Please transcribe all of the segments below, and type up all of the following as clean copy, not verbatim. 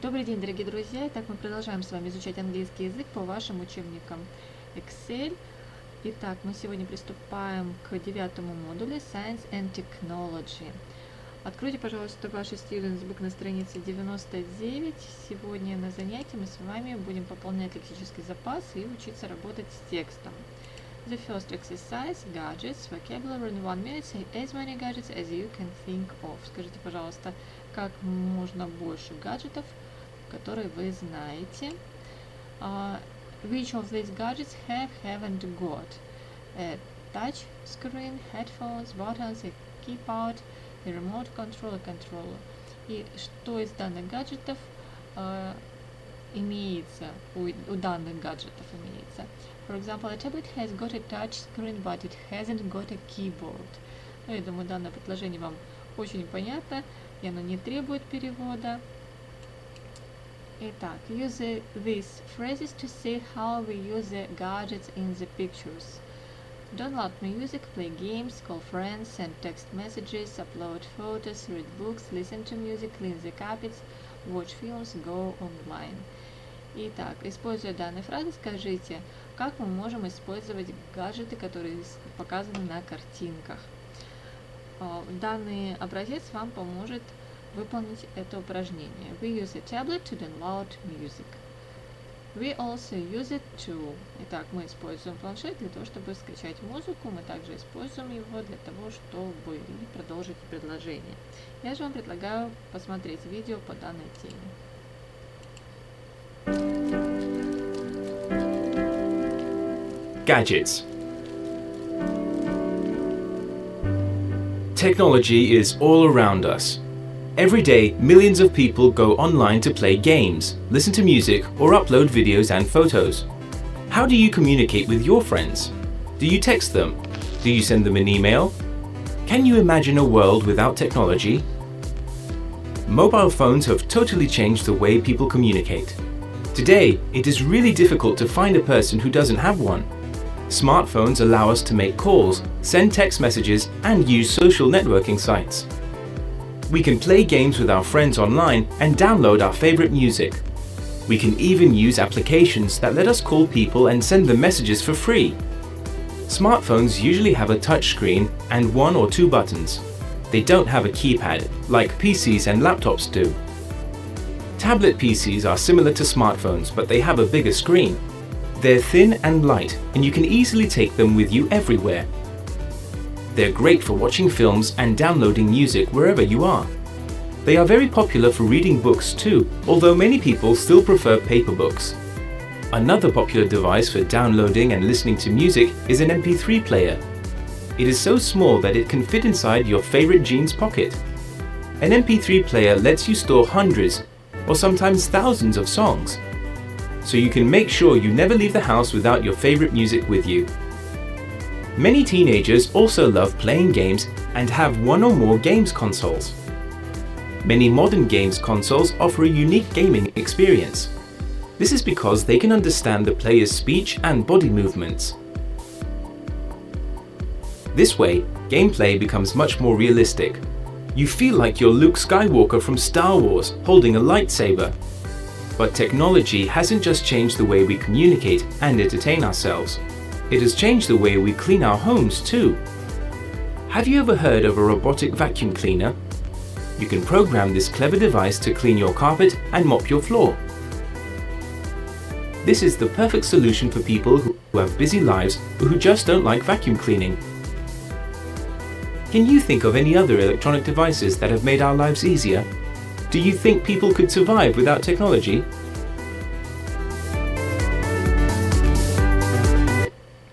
Добрый день, дорогие друзья! Итак, мы продолжаем с вами изучать английский язык по вашим учебникам Excel. Итак, мы сегодня приступаем к 9-му модулю Science and Technology. Откройте, пожалуйста, ваши Students Book на странице 99. Сегодня на занятии мы с вами будем пополнять лексический запас и учиться работать с текстом. The first exercise, gadgets, vocabulary in 1 minute, say as many gadgets as you can think of. Скажите, пожалуйста, как можно больше гаджетов, которые вы знаете. Which of these gadgets haven't got? A touch screen, headphones, buttons, a keypad, a remote control, a controller. И что из данных гаджетов имеется, у данных гаджетов имеется. For example, a tablet has got a touch screen, but it hasn't got a keyboard. Ну, я думаю, данное предложение вам очень понятно, и оно не требует перевода. Итак, use these phrases to see how we use the gadgets in the pictures. Download music, play games, call friends, send text messages, upload photos, read books, listen to music, clean the carpets, watch films, go online. Итак, используя данные фразы, скажите, как мы можем использовать гаджеты, которые показаны на картинках. Данный образец вам поможет выполнить это упражнение. We use a tablet to download music. We also use it to... Итак, мы используем планшет для того, чтобы скачать музыку. Мы также используем его для того, чтобы продолжить предложение. Я же вам предлагаю посмотреть видео по данной теме. Gadgets. Technology is all around us. Every day, millions of people go online to play games, listen to music, or upload videos and photos. How do you communicate with your friends? Do you text them? Do you send them an email? Can you imagine a world without technology? Mobile phones have totally changed the way people communicate. Today, it is really difficult to find a person who doesn't have one. Smartphones allow us to make calls, send text messages, and use social networking sites. We can play games with our friends online and download our favorite music. We can even use applications that let us call people and send them messages for free. Smartphones usually have a touch screen and 1 or 2 buttons. They don't have a keypad, like PCs and laptops do. Tablet PCs are similar to smartphones, but they have a bigger screen. They're thin and light, and you can easily take them with you everywhere. They're great for watching films and downloading music wherever you are. They are very popular for reading books too, although many people still prefer paper books. Another popular device for downloading and listening to music is an MP3 player. It is so small that it can fit inside your favorite jeans pocket. An MP3 player lets you store hundreds or sometimes thousands of songs, so you can make sure you never leave the house without your favorite music with you. Many teenagers also love playing games and have 1 or more games consoles. Many modern games consoles offer a unique gaming experience. This is because they can understand the player's speech and body movements. This way, gameplay becomes much more realistic. You feel like you're Luke Skywalker from Star Wars holding a lightsaber. But technology hasn't just changed the way we communicate and entertain ourselves. It has changed the way we clean our homes too. Have you ever heard of a robotic vacuum cleaner? You can program this clever device to clean your carpet and mop your floor. This is the perfect solution for people who have busy lives or who just don't like vacuum cleaning. Can you think of any other electronic devices that have made our lives easier? Do you think people could survive without technology?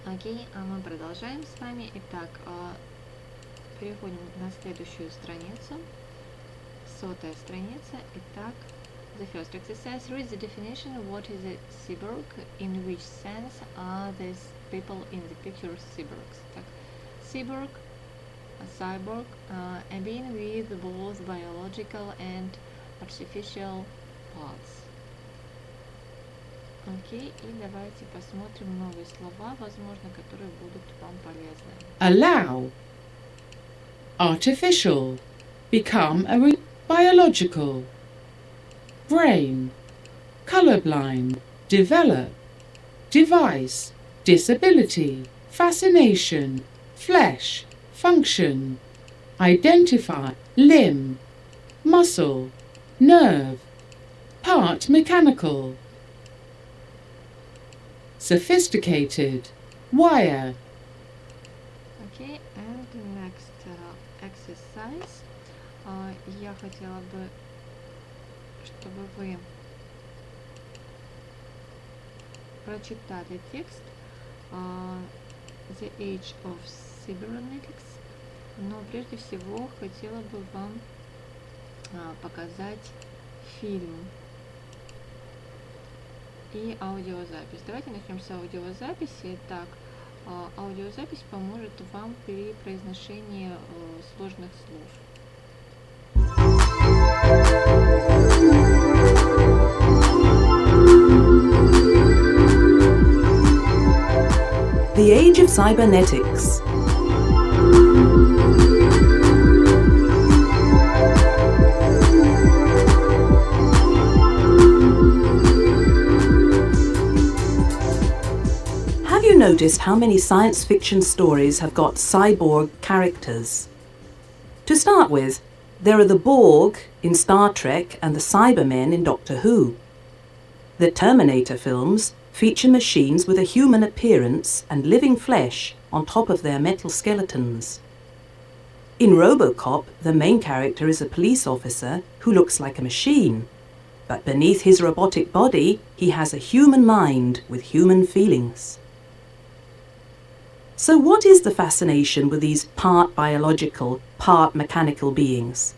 Окей, а мы продолжаем с вами. Итак, переходим на следующую страницу. 100-я страница. Итак, the first exercise. Read the definition. What is a cyborg? In which sense are these people in the picture cyborgs? Так, cyborg, a cyborg, a being with both biological and artificial parts. Окей, и давайте посмотрим новые слова, возможно, которые будут вам полезны. Allow, artificial, become a biological, brain, colorblind, develop, device, disability, fascination, flesh, function, identify, limb, muscle, nerve, part mechanical, sophisticated, wire. Okay, and the next exercise. Я хотела бы, чтобы вы прочитали текст The Age of Cybernetics, но прежде всего хотела бы вам показать фильм и аудиозапись. Давайте начнем с аудиозаписи. Так, аудиозапись поможет вам при произношении сложных слов. The Age of Cybernetics. Have you noticed how many science fiction stories have got cyborg characters? To start with, there are the Borg in Star Trek and the Cybermen in Doctor Who. The Terminator films feature machines with a human appearance and living flesh on top of their metal skeletons. In RoboCop, the main character is a police officer who looks like a machine, but beneath his robotic body, he has a human mind with human feelings. So what is the fascination with these part biological, part mechanical beings?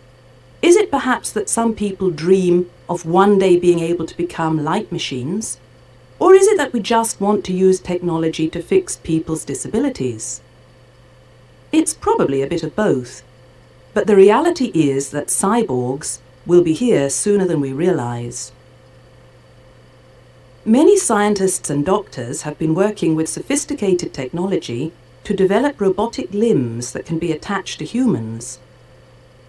Is it perhaps that some people dream of one day being able to become like machines? Or is it that we just want to use technology to fix people's disabilities? It's probably a bit of both, but the reality is that cyborgs will be here sooner than we realize. Many scientists and doctors have been working with sophisticated technology to develop robotic limbs that can be attached to humans.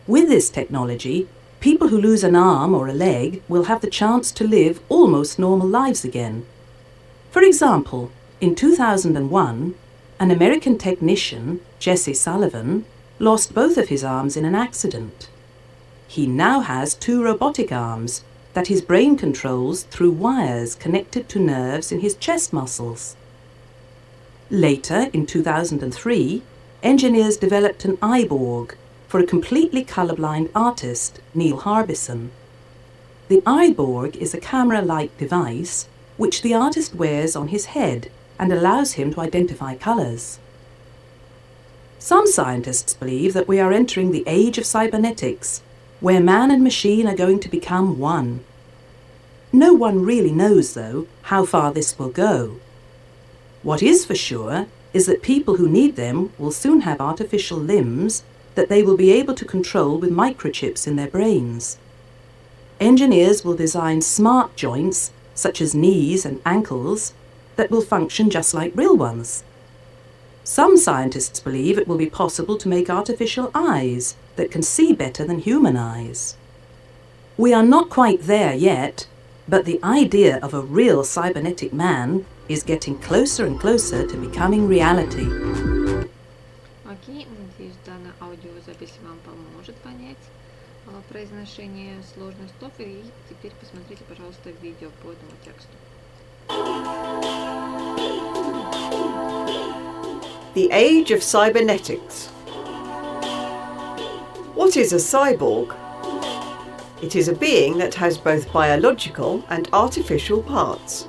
With this technology, people who lose an arm or a leg will have the chance to live almost normal lives again. For example, in 2001, an American technician, Jesse Sullivan, lost both of his arms in an accident. He now has 2 robotic arms that his brain controls through wires connected to nerves in his chest muscles. Later, in 2003, engineers developed an iBorg for a completely colorblind artist, Neil Harbison. The iBorg is a camera-like device which the artist wears on his head and allows him to identify colors. Some scientists believe that we are entering the age of cybernetics, where man and machine are going to become one. No one really knows, though, how far this will go. What is for sure is that people who need them will soon have artificial limbs that they will be able to control with microchips in their brains. Engineers will design smart joints, such as knees and ankles, that will function just like real ones. Some scientists believe it will be possible to make artificial eyes that can see better than human eyes. We are not quite there yet, but the idea of a real cybernetic man is getting closer and closer to becoming reality. Окей, надеюсь, данная аудиозапись вам поможет понять произношение сложных слов. И теперь посмотрите, пожалуйста, видео по этому тексту. The Age of Cybernetics. What is a cyborg? It is a being that has both biological and artificial parts.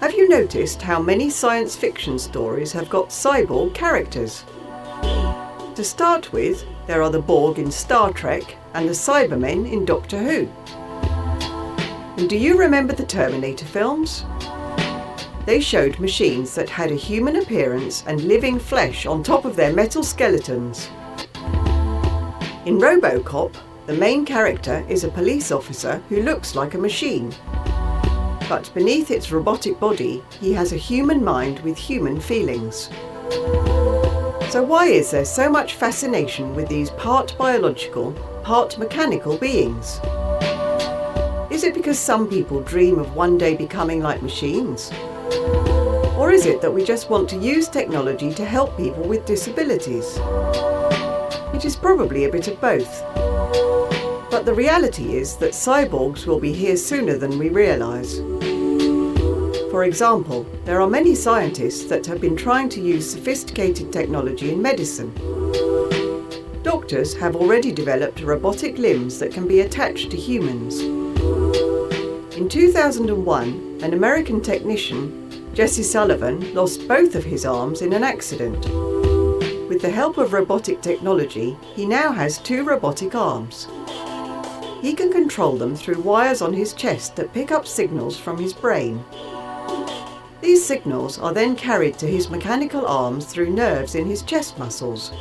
Have you noticed how many science fiction stories have got cyborg characters? To start with, there are the Borg in Star Trek and the Cybermen in Doctor Who. And do you remember the Terminator films? They showed machines that had a human appearance and living flesh on top of their metal skeletons. In RoboCop, the main character is a police officer who looks like a machine. But beneath its robotic body, he has a human mind with human feelings. So why is there so much fascination with these part biological, part mechanical beings? Is it because some people dream of one day becoming like machines? Or is it that we just want to use technology to help people with disabilities? It is probably a bit of both. But the reality is that cyborgs will be here sooner than we realise. For example, there are many scientists that have been trying to use sophisticated technology in medicine. Doctors have already developed robotic limbs that can be attached to humans. In 2001, an American technician, Jesse Sullivan, lost both of his arms in an accident. With the help of robotic technology, he now has 2 robotic arms. He can control them through wires on his chest that pick up signals from his brain. These signals are then carried to his mechanical arms through nerves in his chest muscles.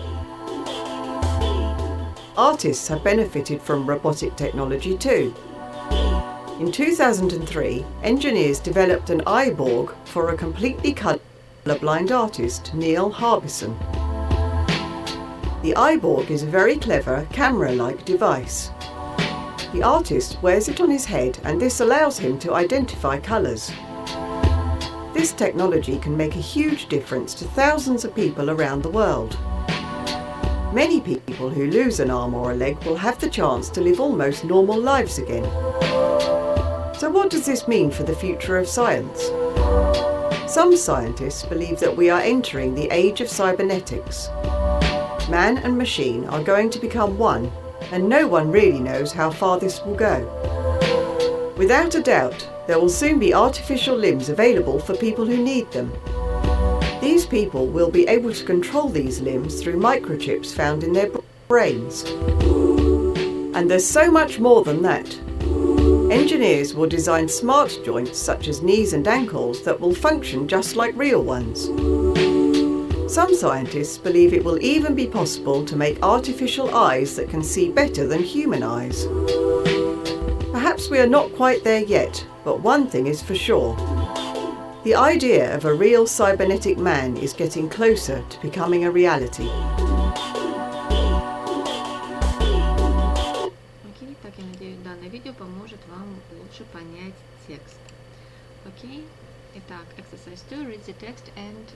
Artists have benefited from robotic technology too. In 2003, engineers developed an Cyborg for a completely colourblind artist, Neil Harbison. The Cyborg is a very clever, camera-like device. The artist wears it on his head, and this allows him to identify colours. This technology can make a huge difference to thousands of people around the world. Many people who lose an arm or a leg will have the chance to live almost normal lives again. So what does this mean for the future of science? Some scientists believe that we are entering the age of cybernetics. Man and machine are going to become one, and no one really knows how far this will go. Without a doubt, there will soon be artificial limbs available for people who need them. These people will be able to control these limbs through microchips found in their brains. And there's so much more than that. Engineers will design smart joints such as knees and ankles that will function just like real ones. Some scientists believe it will even be possible to make artificial eyes that can see better than human eyes. Perhaps we are not quite there yet, but one thing is for sure. The idea of a real cybernetic man is getting closer to becoming a reality. Окей, так я надеюсь, данное видео поможет вам лучше понять текст. Окей, итак, exercise 2, read the text and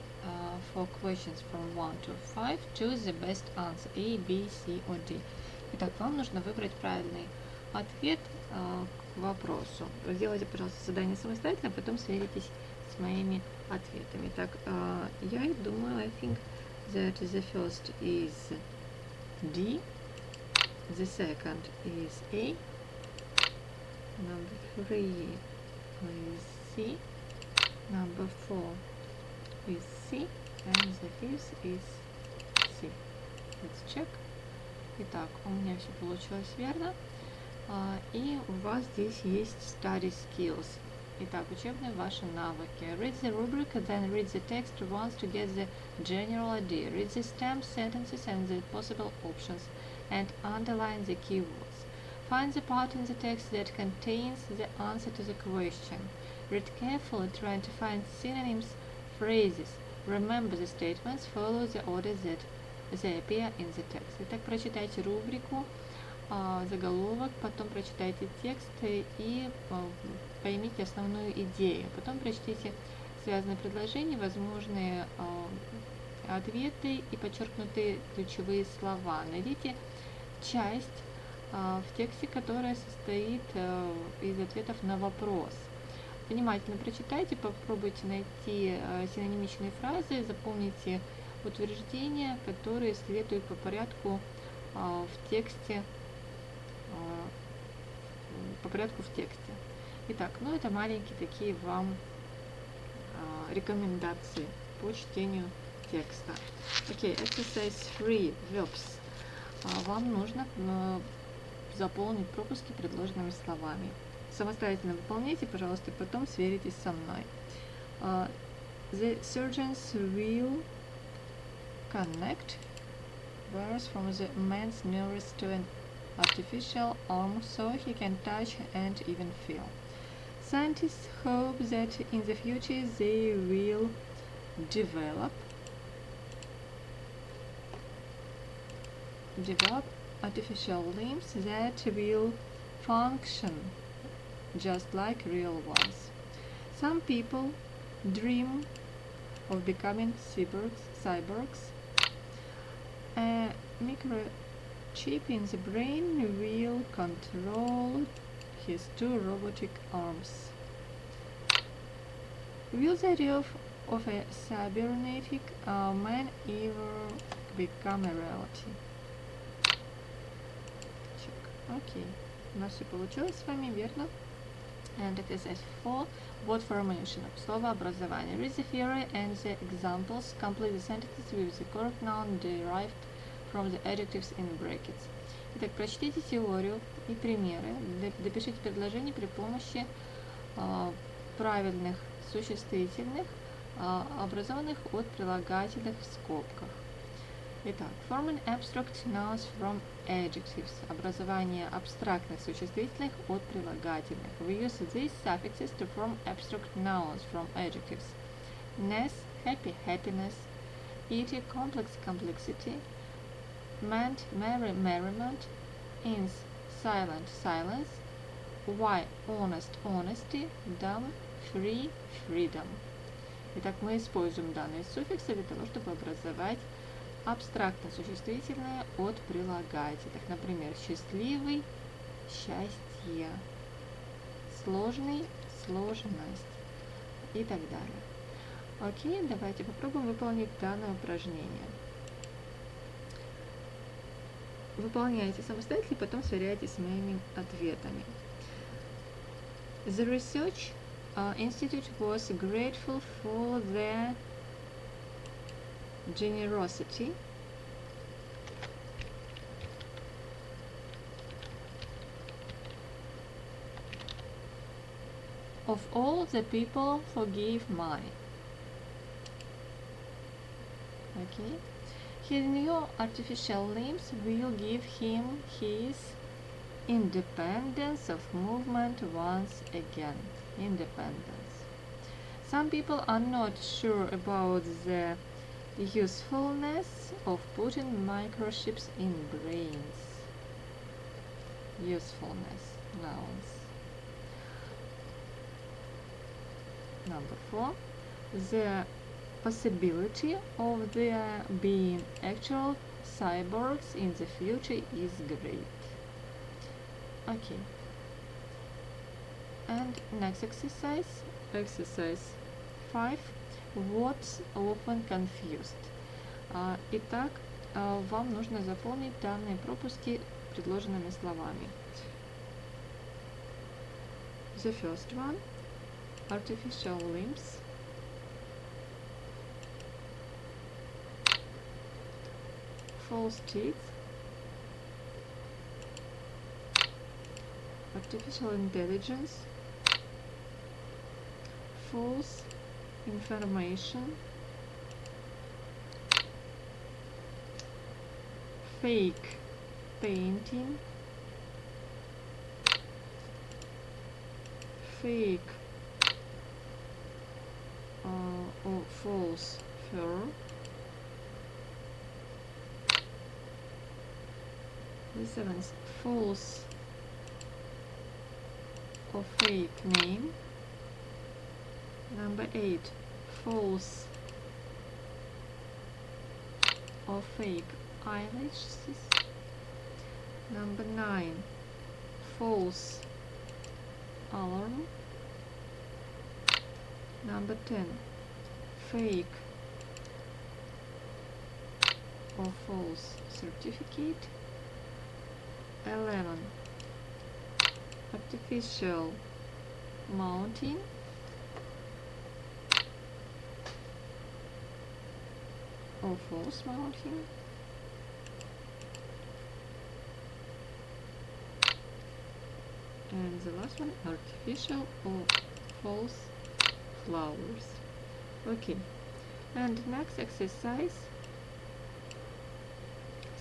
for questions from 1 to 5, choose the best answer, A, B, C or D. Итак, вам нужно выбрать правильный ответ к вопросу. Сделайте, пожалуйста, задание самостоятельно, а потом сверитесь с моими ответами. Так, я думаю, I think that the first is D, the second is A, number 3 is C, number 4 is C, and the fifth is C. Let's check. Итак, у меня все получилось верно. И у вас здесь есть study skills. Итак, учебные ваши навыки. Read the rubric, then read the text once to get the general idea. Read the stem sentences and the possible options, and underline the keywords. Find the part in the text that contains the answer to the question. Read carefully, trying to find synonyms, phrases. Remember the statements, follow the order that they appear in the text. Итак, прочитайте рубрику, заголовок, потом прочитайте текст и поймите основную идею. Потом прочтите связанные предложения, возможные ответы и подчеркнутые ключевые слова. Найдите часть в тексте, которая состоит из ответов на вопрос. Внимательно прочитайте, попробуйте найти синонимичные фразы, запомните утверждения, которые следуют по порядку в тексте. Итак, ну это маленькие такие вам рекомендации по чтению текста. Окей, exercise 3, verbs. Вам нужно заполнить пропуски предложенными словами. Самостоятельно выполняйте, пожалуйста, и потом сверитесь со мной. The surgeons will connect wires from the man's nerves to an artificial arm so he can touch and even feel. Scientists hope that in the future they will develop artificial limbs that will function just like real ones. Some people dream of becoming cyborgs. A microchip in the brain will control his 2 robotic arms. Will the idea of a cybernetic man ever become a reality? Окей, у нас все получилось с вами, верно? And exercise 4, word formation, слово образование. Read the theory and the examples. Complete the sentences with the correct noun derived from the adjectives in brackets. Итак, прочтите теорию и примеры. Допишите предложение при помощи правильных существительных, образованных от прилагательных в скобках. Итак, forming abstract nouns from adjectives. Образование абстрактных существительных от прилагательных. We use these suffixes to form abstract nouns from adjectives. Ness, happy, happiness. Itty, complex, complexity. Meant, merry, merriment. Ins, silent, silence. Why, honest, honesty. Dumb, free, freedom. Итак, мы используем данные суффиксы для того, чтобы образовать абстрактно существительное от прилагательных. Например, счастливый – счастье, сложный – сложность и так далее. Окей, давайте попробуем выполнить данное упражнение. Выполняйте самостоятельно и потом сверяйте с моими ответами. The Research Institute was grateful for the generosity of all the people who gave money. Okay. His new artificial limbs will give him his independence of movement once again. Independence. Some people are not sure about the usefulness of putting microchips in brains. Usefulness, nouns. Number 4. The possibility of there being actual cyborgs in the future is great. Okay. And next exercise, exercise 5. What's often confused. Итак, вам нужно заполнить данные пропуски предложенными словами. The first one, artificial limbs. False teeth. Artificial intelligence. False information. Fake painting. Fake or false fur. The seventh, false or fake name. Number 8, false or fake eyelashes. Number 9, false alarm. Number 10, fake or false certificate. 11, artificial mountain. Or false mountain. And the last one, artificial or false flowers. Okay. And next exercise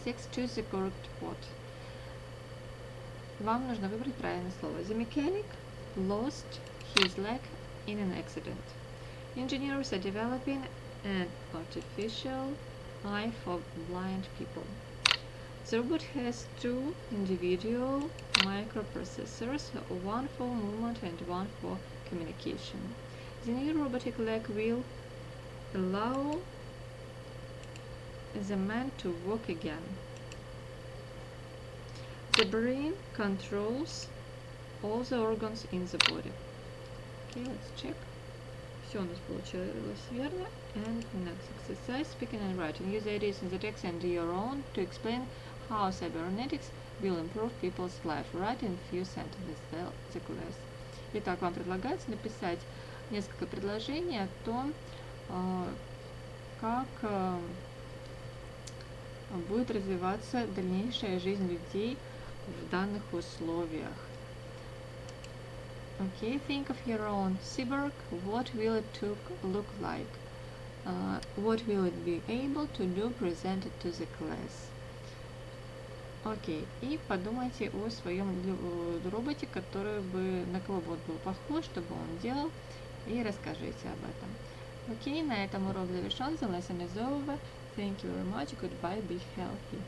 6. Choose the correct word. Вам нужно выбрать правильное слово. The mechanic lost his leg in an accident. Engineers are developing an artificial eye for blind people. The robot has two individual microprocessors, one for movement and one for communication. The new robotic leg will allow the man to walk again. The brain controls all the organs in the body. Okay, let's check. Все у нас получилось верно. And next exercise, speaking and writing. Use ideas in the text and your own to explain how Cybernetics will improve people's life. Write in few sentences the class. Итак, вам предлагается написать несколько предложений о том, как будет развиваться дальнейшая жизнь людей в данных условиях. Okay, think of your own Cyborg. What will it look like? What will it be able to do presented to the class? Окей, и подумайте о своем роботе, который бы, на кого бы он был похож, что бы он делал, и расскажите об этом. Окей, на этом урок завершен. The lesson is over. Thank you very much. Goodbye. Be healthy.